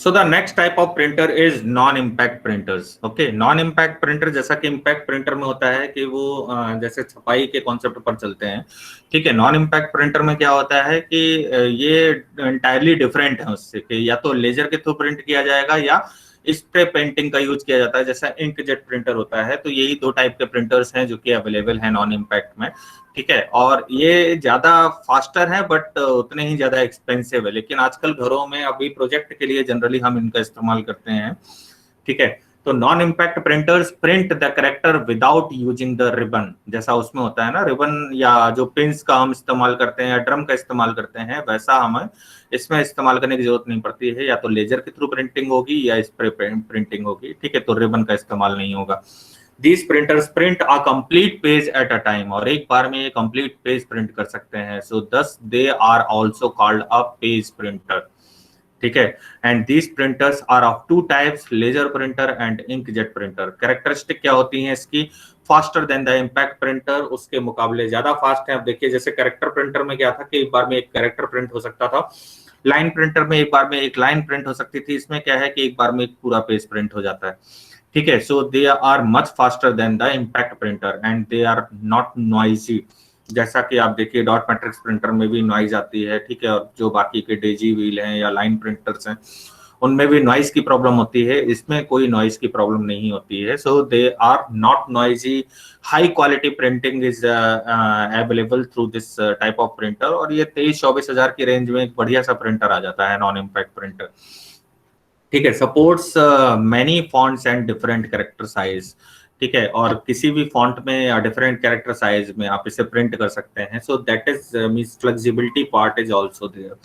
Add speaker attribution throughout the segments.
Speaker 1: So the next type of printer is non-impact printers. Okay, non-impact printer जैसा कि impact printer में होता है कि वो जैसे छपाई के कॉन्सेप्ट पर चलते हैं, ठीक है। non-impact printer में क्या होता है कि ये entirely different है उससे, कि या तो लेजर के थ्रू प्रिंट किया जाएगा या स्प्रे पेंटिंग का यूज किया जाता है, जैसा इंकजेट प्रिंटर होता है। तो यही दो टाइप के प्रिंटर्स हैं जो कि अवेलेबल है नॉन इम्पैक्ट में, ठीक है। और ये ज्यादा फास्टर है बट उतने ही ज्यादा एक्सपेंसिव है, लेकिन आजकल घरों में अभी प्रोजेक्ट के लिए जनरली हम इनका इस्तेमाल करते हैं, ठीक है। तो non impact printers print the character without using the ribbon, जैसा उसमें होता है ना रिबन या जो पिंस का हम इस्तेमाल करते हैं या ड्रम का इस्तेमाल करते हैं, वैसा हमें इसमें इस्तेमाल करने की जरूरत नहीं पड़ती है। या तो लेजर के थ्रू प्रिंटिंग होगी या स्प्रे प्रिंटिंग होगी, ठीक है। तो रिबन का इस्तेमाल नहीं होगा। These printers print a complete page at a time, और एक बार में ये complete page print कर सकते हैं। So thus they are also called a page printer, ठीक है। And these printers are of two types, laser printer and inkjet printer. Characteristic क्या होती हैं इसकी? Faster than the impact printer, उसके मुकाबले ज्यादा फास्ट है। अब देखिए जैसे कैरेक्टर प्रिंटर में क्या था कि एक बार में एक कैरेक्टर प्रिंट हो सकता था, लाइन प्रिंटर में एक बार में एक लाइन प्रिंट हो सकती थी, इसमें क्या है कि एक बार में एक पूरा पेज प्रिंट हो जाता है, ठीक है। So they are much faster than the impact printer and they are not noisy. जैसा कि आप देखिए डॉट मैट्रिक्स प्रिंटर में भी नॉइज आती है, ठीक है। और जो बाकी के डेजी व्हील हैं या लाइन प्रिंटर्स हैं उनमें भी नॉइज की प्रॉब्लम होती है, इसमें कोई नॉइज की प्रॉब्लम नहीं होती है। So they are not noisy, high quality printing is available through this type of printer. और ये 23-24 हजार की रेंज में एक बढ़िया सा प्रिंटर आ जाता है नॉन इम्पैक्ट प्रिंटर, ठीक है। Supports many fonts and different character size, ठीक है। और किसी भी फॉन्ट में या डिफरेंट कैरेक्टर साइज में आप इसे प्रिंट कर सकते हैं। So that is means flexibility part is also there.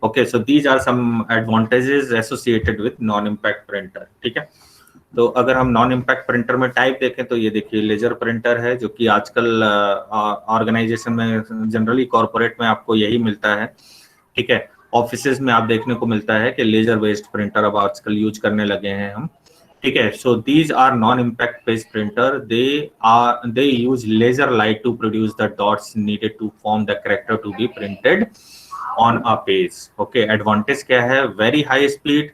Speaker 1: Okay, so these are some advantages associated with non impact printer, ठीक है। तो अगर हम नॉन इम्पैक्ट प्रिंटर में टाइप देखें तो ये देखिए लेजर प्रिंटर है, जो कि आजकल ऑर्गेनाइजेशन में जनरली कॉर्पोरेट में आपको यही मिलता है, ठीक है। ऑफिसेज में आप देखने को मिलता है कि लेजर बेस्ड प्रिंटर अब आजकल यूज करने लगे हैं हम, ठीक है। So these are non impact based printer, they use laser light to produce the dots needed to form the character to be printed on a page. Okay, advantage क्या है? Very high speed,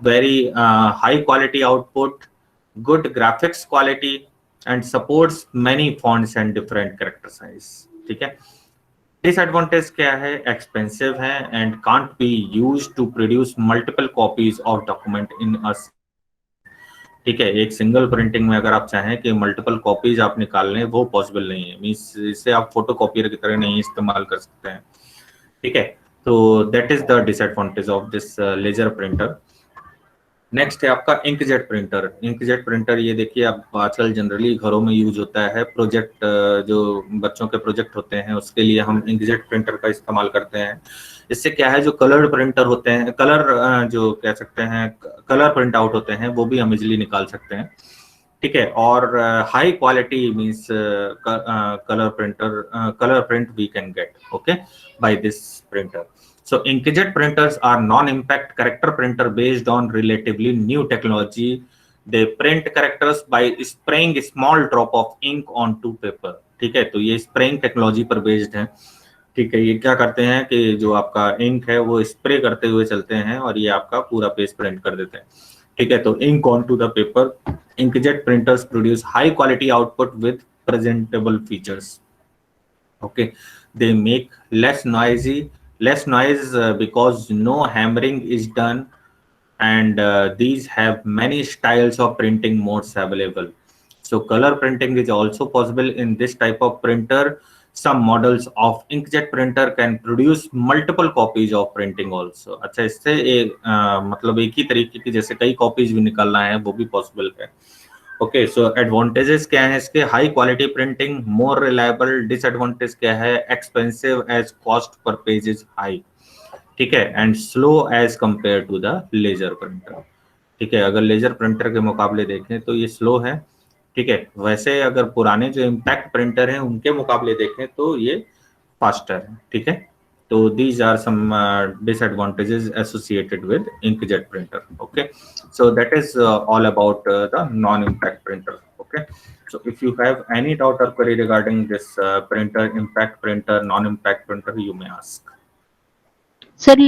Speaker 1: very high quality output, good graphics quality and supports many fonts and different character size, ठीक है। Disadvantage क्या है? Expensive है and can't be used to produce multiple copies of document in a, ठीक है। एक single printing में अगर आप चाहें कि मल्टीपल कॉपीज आप निकाल लें, वो पॉसिबल नहीं है। मींस इसे आप फोटो कॉपियर की तरह नहीं इस्तेमाल कर सकते हैं, ठीक है। तो that is the disadvantage of this laser printer. Next है आपका इंकजेट प्रिंटर। इंकजेट प्रिंटर ये देखिए आप आजकल जनरली घरों में यूज होता है। प्रोजेक्ट जो बच्चों के प्रोजेक्ट होते हैं उसके लिए हम इंकजेट प्रिंटर का इस्तेमाल करते हैं। इससे क्या है, जो कलर्ड प्रिंटर होते हैं, कलर जो कह सकते हैं कलर प्रिंट आउट होते हैं, वो भी हम इजिली निकाल सकते हैं, ठीक है। और high quality means colour print we can get, okay, by this printer. So inkjet printers are non-impact character printer based on relatively new technology. They print characters by spraying a small drop of ink onto paper, ठीक है। तो ये spraying technology पर based है, ठीक है। ये क्या करते हैं कि जो आपका इंक है वो स्प्रे करते हुए चलते हैं और ये आपका पूरा पेज प्रिंट कर देते हैं, ठीक है। तो ink on to the paper, inkjet printers produce high quality output with presentable features, okay. They make less noise because no hammering is done, and these have many styles of printing modes available. So color printing is also possible in this type of printer. Some models of inkjet printer can produce multiple copies of printing also. अच्छा, इससे मतलब एक ही तरीके की जैसे कई copies भी निकालना है वो भी पॉसिबल है, ओके। सो एडवांटेजेस क्या है इसके? High quality printing, more reliable. Disadvantage क्या है? Expensive as cost per page is high, ठीक है, and slow as compare to the laser printer, ठीक है। अगर लेजर प्रिंटर के मुकाबले देखें तो ये स्लो है, ठीक है। वैसे अगर पुराने जो इम्पैक्ट प्रिंटर हैं उनके मुकाबले देखें तो ये फास्टर है, ठीक है। तो these are some disadvantages associated with inkjet printer, okay. So that is all about the non-impact printer, okay. So if you have any doubt or query regarding this printer, impact printer, non-impact printer, you may ask.
Speaker 2: Sir